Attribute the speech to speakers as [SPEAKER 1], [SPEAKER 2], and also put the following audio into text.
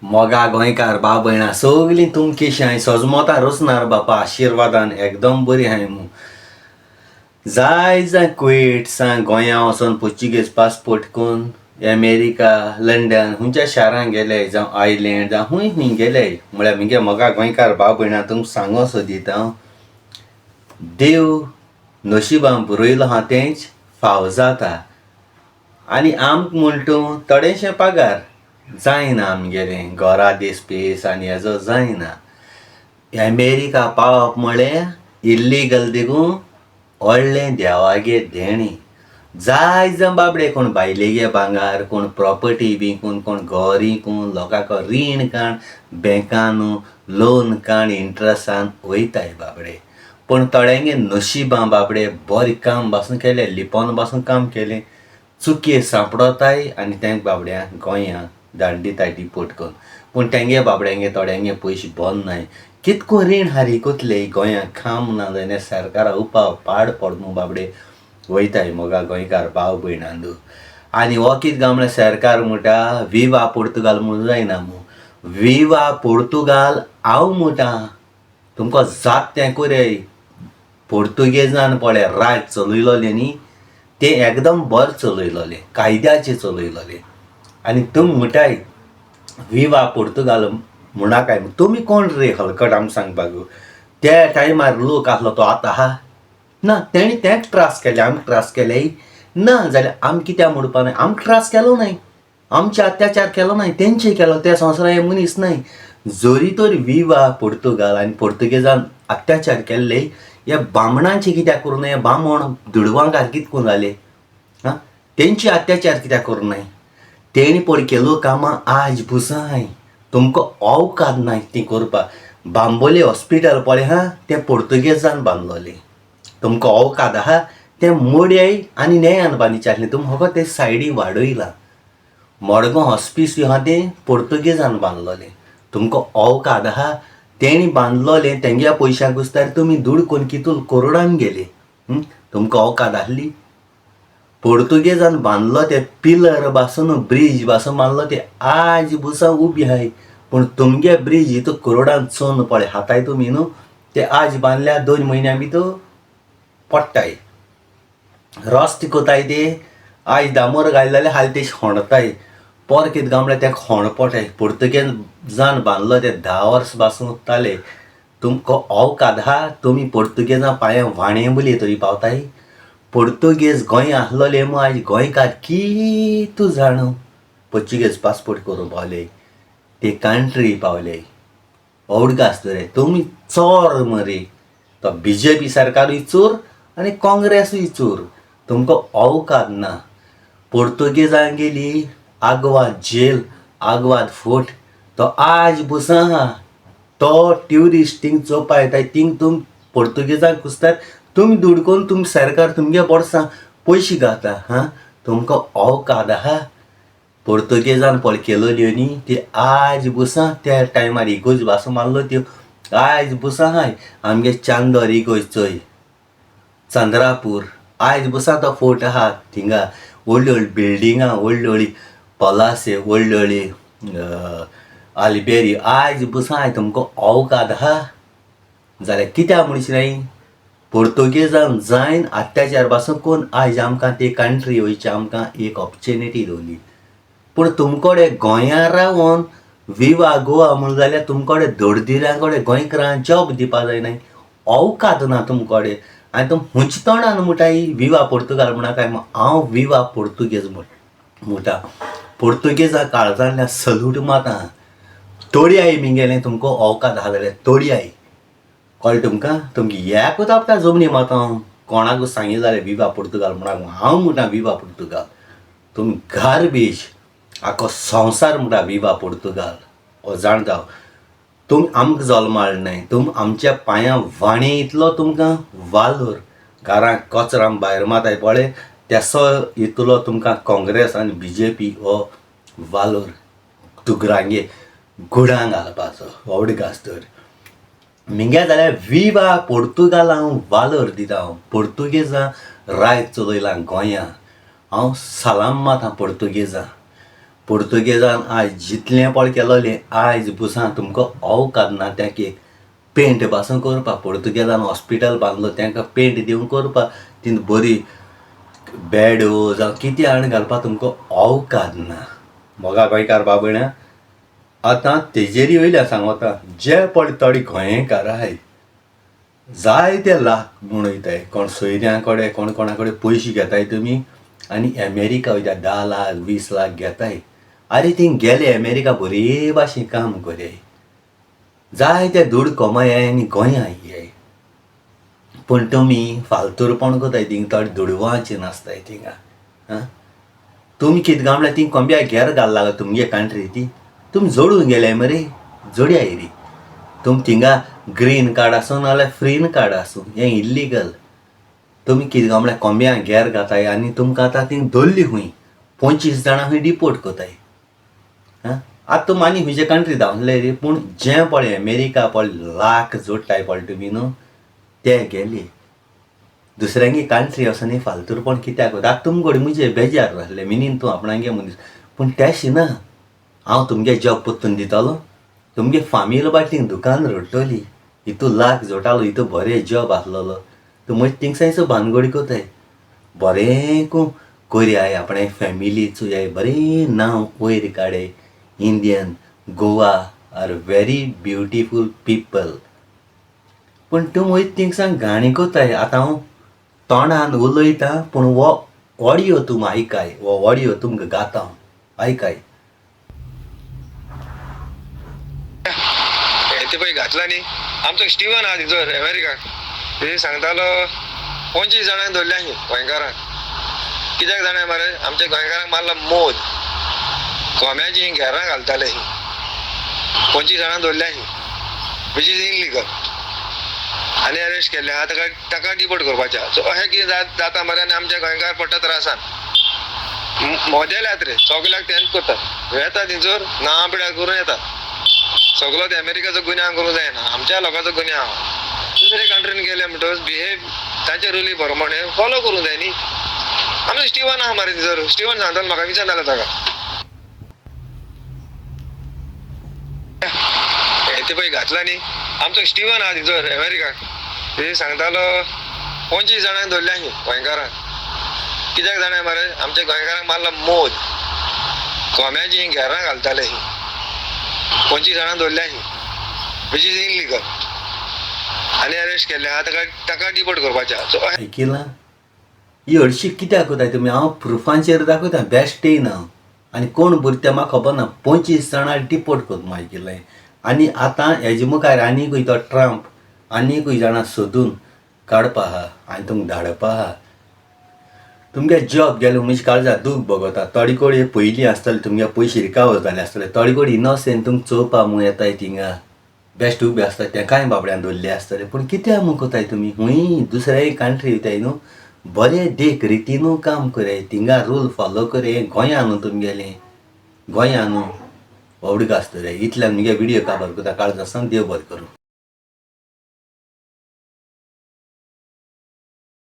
[SPEAKER 1] मोगा गोंयकार भाव भयणां सगलीं तुम केशी हांय सोजमोता रोसनार बापा आशिर्वादान एकदम बरी हांय मू जाय कुवेट गोंया वचोन पोर्चुगेज पासपोर्ट करून अमेरिका लंडन हुंच्या शारांक गेले जावं आयलँड जावं हुंय गेले म्हळ्यार म्हगे मोगा गोंयकार भाव भयणां तुमकां सांगो सोदीत हांव देव नशिबान बरयलो आहा तेंच फाव जाता आनी आमकां म्हणटा थोडेशे पगार जायना आमगेलें घरा दिसपीस आनी हेजो जायना अमेरिका पावप म्हळ्यार इल्लीगल देखून व्हडलें देवागे देणी जाय बाबडे कोण बायलेगे भांगार कोण प्रॉपर्टी विकून कोण घर विकून लोकांक रीण काण बँकान लोन काण इंट्रस्टान वयताय बाबडे पूण थोड्यांगे नशिबां बाबडे बरें काम पासून केलें लिपोन पासून काम केलें चुकी सांपडताय आनी तेंक बाबड्यांक गोंयांत धाडून दिताय डिपोर्ट करून पूण तेंगे बाबड्यांगे थोड्यांगे पयशे बंद कितको रीण हारी कोतले गोंयांत काम ना जाल्यार सरकारा उपाव पाड पडून बाबडे वयताय मोगा गोंयकार भाव भयणांदू आनी हो कितें काय म्हळ्यार सरकार म्हणटा विवा पोर्तुगाल म्हणून जायना मू विवा पोर्तुगाल हांव म्हणटा तुमकां जात तें कोरय पोर्तुगेजान पळय राज चलयलोलें न्ही तें एकदम बरें चलयलोलें कायद्याचें चलयलोलें आनी तुमी म्हणटाय विवा पोर्तुगाल म्हणाकाय तुमी कोण रे हलकट आमकां सांगपाक त्या टायमार लोक आसलो तो आतां आहा ना तेणी तेंच त्रास केले आमकां त्रास केले ना जाल्यार आमी कित्याक म्हणपा नाय आमकां त्रास केलो नाय आमचे अत्याचार केलो नाय तेंचे केलो त्या संवसारान हे मनीस नाय जरी तर विवा पोर्तुगाल आनी पोर्तुगेजान अत्याचार केल्ले ह्या बामणांचे कित्याक करूं नये बामण दुडवांकार कितकून जाले हां तेंचे अत्याचार कित्याक करूं नये तेणी पड केलो कामां आज बुसाय तुमकां अवकाद नाय ती करपाक बांबोली हॉस्पिटल पळय हां तें पोर्तुगेजान बांदलोलें तुमकां अवकाद आहा तें मोडयाय आनी नेयान बांदिचें तुमी फकत ते सायडी वाडयला मडगांव हॉस्पिस आहा तें पोर्तुगेजान बांदलोलें तुमकां अवकाद आहा तेणी बांदलोलें तेंगे पयशांक घुसतार तुमी दूड कोन्न कितून करोडान गेले तुमकां अवकाद आहली पोर्तुगेजान बांदलो ते पिलर पासून ब्रीज पासून बांदलो ते आज बुसा उबी आहाय पूण तुमगे ब्रीज हितू करोडान चोन पळय हाताय तुमी न्हू ते आज बांदल्या 2 म्हयन्या भितर पडटाय रस्ते कोताय ते आज दामोर घाले जाल्यार हाल ते होणताय पर कितें काय म्हळ्यार तेका होणपटाय पोर्तुगेजान बांदलो ते 10 वर्स पासून उत्ताले तुमकां अवकाद आहा तुमी पोर्तुगेजां पांयां वाणे बोली तरी पावताय पोर्तुगेज गोंय आसलोले मू आज गोंयकार कितू जाण पोर्चुगेज पासपोर्ट करून पावले ते कंट्री पावले अवडगास रे तुमी चोर मरे तो BJP सरकारूय चोर आनी काँग्रेसूय चोर तुमकां अवकाद ना पोर्तुगेजां गेली आग्वाद जेल आग्वाद फोर्ट तो आज बुसा आहा तो ट्युरिस्ट थिंग चोवपा येताय थिंग तुम पोर्तुगेजांक घुसतात तुमी दुडकोन तुमी सरकार तुमगे बोर्सां पयशे घाता हां तुमकां अवकाद आहा पोर्तुगेजान पळ केलोल्यो न्ही ती आज बुसा त्या टायमार इगोज भासो मारलो त्यो आज बुसा हाय आमगे चांदोर इगोज चोय चंद्रापूर आज बुसा तो फोर्ट आहा थिंगा व्हडली व्हडली बिल्डिंगां व्हडली व्हडली पलासे व्हडली व्हडली आल्बेरी आज बुसा हाय तुमकां अवकाद आहा जाल्यार कित्याक म्हणशीत पोर्तुगेजान जायन अत्याचार पासून कोण आज आमकां ते कंट्री वयची आमकां एक ऑपॉर्च्युनिटी दवरली पूण तुमकोडे गोंयां रावन विवा गोवा म्हणून जाल्यार तुमकोडे दोडदिऱ्यां कडेन गोंयकारांक जॉब दिवपा जायना अवकाद ना तुमकोडे आनी तुमी हुंच तोंडान म्हणटाय विवा पोर्तुगाल म्हणाकाय हांव विवा पोर्तुगेज म्हणटा पोर्तुगेजा काळजांतल्यान सल्यूट माता तोडयाय मिंगेलें तुमकां अवकाद आहा जाल्यार तोडयाय कळ्ळें तुमकां तुमगे एकूच आपता जमनी माता कोणाकूच सांगी जाल्यार विवा पोर्तुगाल म्हणाक हांव म्हणटा विवा पोर्तुगाल तुमी गार्बेज आख्खो संवसार म्हणटा विवा पोर्तुगाल हो जाणता तुमी आमकां जल्माळ न्हय तुमी आमच्या पांयां वाणे इतलो तुमकां वालोर घरांत कचरो भायर माताय पळय तेसो इतलो तुमकां काँग्रेस आनी BJP हो वालोर दुगरांगे गुडांक घालपाचो व्हडगास तर मिंगे जाल्यार विवा पोर्तुगाल हांव वालोर दिता हांव पोर्तुगेजां रायज चलयलां गोंयां हांव सलाम माता पोर्तुगेजां पुर्तुगेजान आयज जितलें पळ केलोलें आयज बुसां तुमकां अवकाद ना तेंक एक पेंट पासून करपा. पुर्तुगेजान हॉस्पिटल बांदलो तेंकां पेंट दिवन करपा. तीन बरी बॅडो जावं कितें हाडून घालपा तुमकां अवकाद ना. मोगा गोंयकार बाबण्या आतां तेजेरी वयल्यान सांगोता जे पळय थोडे गोंयकार आहाय जायते लाख म्हणयताय. कोण सोयऱ्यां कडेन कोण कोणा कडेन पयशे घेताय तुमी आनी अमेरिका वयता 10 लाख 20 लाख घेताय. आरे थिंग गेले अमेरिका बरे भाशेन काम कोराय, जायते दूड कमायाय आनी गोंयां येयाय. पूण तुमी फालतूरपण कोताय. थिंग थोडे दुडवांचे नासताय थिंगा. तुमी कितें काय म्हणल्यार थिंग कोंब्या घेर घालला तुमगे कंट्री ती तुमी जोडून गेले मरे जोड्याय रे. तुमी थिंगा ग्रीन कार्ड आसूं नाल्यार फ्रीन कार्ड आसूं हें इल्लीगल. तुमी कितें काय म्हणल्यार कोंब्यां घेर घाताय आनी तुमकां आतां थिंग धरली खूंय 25 जाणां खूंय डिपोर्ट कोताय. आतां तुमी आनी खंयचे कंट्री धांवले रे. पूण जें पळय अमेरिका पळय लाख जोडटाय पळय तुमी न्हू ते गेले. दुसऱ्यांगे कंट्री वचून हे फालतूरपण कित्याक कोता. आतां तुमचे कडेन म्हजे बेजार आसले मिनीन तूं आपणागे मनीस. पूण तेशी ना हांव तुमगे जॉब पोत्तून दितलो. तुमगे फामील बाटलीन दुकान रोडटली. हितू लाख जोडटालो हितू बरें जॉब आसलोलो. तूं म्हजे थिंगसांचो भानगडी कोताय. बरें कोरयाय आपणे फॅमिली चोयाय बरें नांव वयर काडय. Indian Goa are very beautiful people. पूण तूं म्हजे थिंगसान घाणी कोताय. आतां हांव तोंडान उलयतां पूण हो ऑडियो तुमी आयकाय. हो ऑडियो तुमकां घाता हांव आयकाय.
[SPEAKER 2] ते पळय घातला न्ही आमचो स्टीवन आहा थंयसर अमेरिकाक. ते सांगतालो 25 जाणांक धरल्या ही गोंयकारांक. कित्याक जाणां मरे आमच्या गोंयकारांक मारला मोद. कोंब्याची ही घेरां घालताले ही 25 जाणांक धरल्या ही विच इज इनलिगल आनी अरेस्ट केल्ले आतां ताका डिपोर्ट करपाच्या. सो अशें कितें जाता मरे आनी आमच्या गोंयकार पडटा त्रासान. मोदेल येत रे सगल्याक तेंच करतात. येता थंयसर नांवां पिड्यार करून येतात. सगळो ते अमेरिकेचो गुन्यांव करूंक जायना. आमच्या लोकांचो गुन्यांव दुसरे कंट्रीन गेले म्हणटच बिहेव तांचे रुली प्रमाणे फॉलो करूंक जाय न्ही. आमचो स्टीवन आहा मरे थंयसर. स्टीवन सांगतालो म्हाका विचारनासलो ताका. ते पळय घातला न्ही आमचो स्टीवन आहा थंयसर अमेरिकाक. ते सांगतालो 25 जाणांक धरल्या ही गोंयकारांक. कित्याक जाणां मरे आमच्या गोंयकारांक मारला मोद. कोंब्याची ही घेरां घालताले ही 25 जाणांक धरल्या ही विच इज इनलिगल आनी अरेस्ट केल्ले आतां ताका डिपोर्ट करपाच्या. सो
[SPEAKER 1] आयकिलां ही हरशीं कित्याक कोताय तुमी. हांव प्रुफांचेर दाखयता बेश्टेय ना आनी कोण भरता तें म्हाका खबर ना. 25 जाणां डिपोर्ट कोरून आयकिल्लें. आनी आतां हेजे मुखार आनीकूय तो ट्रंप आनीकूय जाणां सोदून काडपा आहा आनी तुमकां धाडपा आहा. तुमगे जॉब गेले म्हणजे काळजाक दूख भोगता. थोडी कोडी पयलीं आसतले तुमगे पयशे रिकावर जाले आसतले. थोडी कोडी इनोसेंट तुमकां चोवपा म्हूण येताय थिंगा बेस्ट उबे आसता तेंकाय बाबड्यान दवरले आसतले. पूण कित्याक म्हूण कोताय तुमी. खूंय दुसऱ्या कंट्री वयताय न्हू बरें देख रितीनू काम कराय. थिंगा रूल फॉलो कराय. गोंयां न्हू तुमगेलें गोंयां न्हू व्हडूक आसतलें. इतल्यान मुगे व्हिडियो काबार कोता काळजाक देव बरें करूं.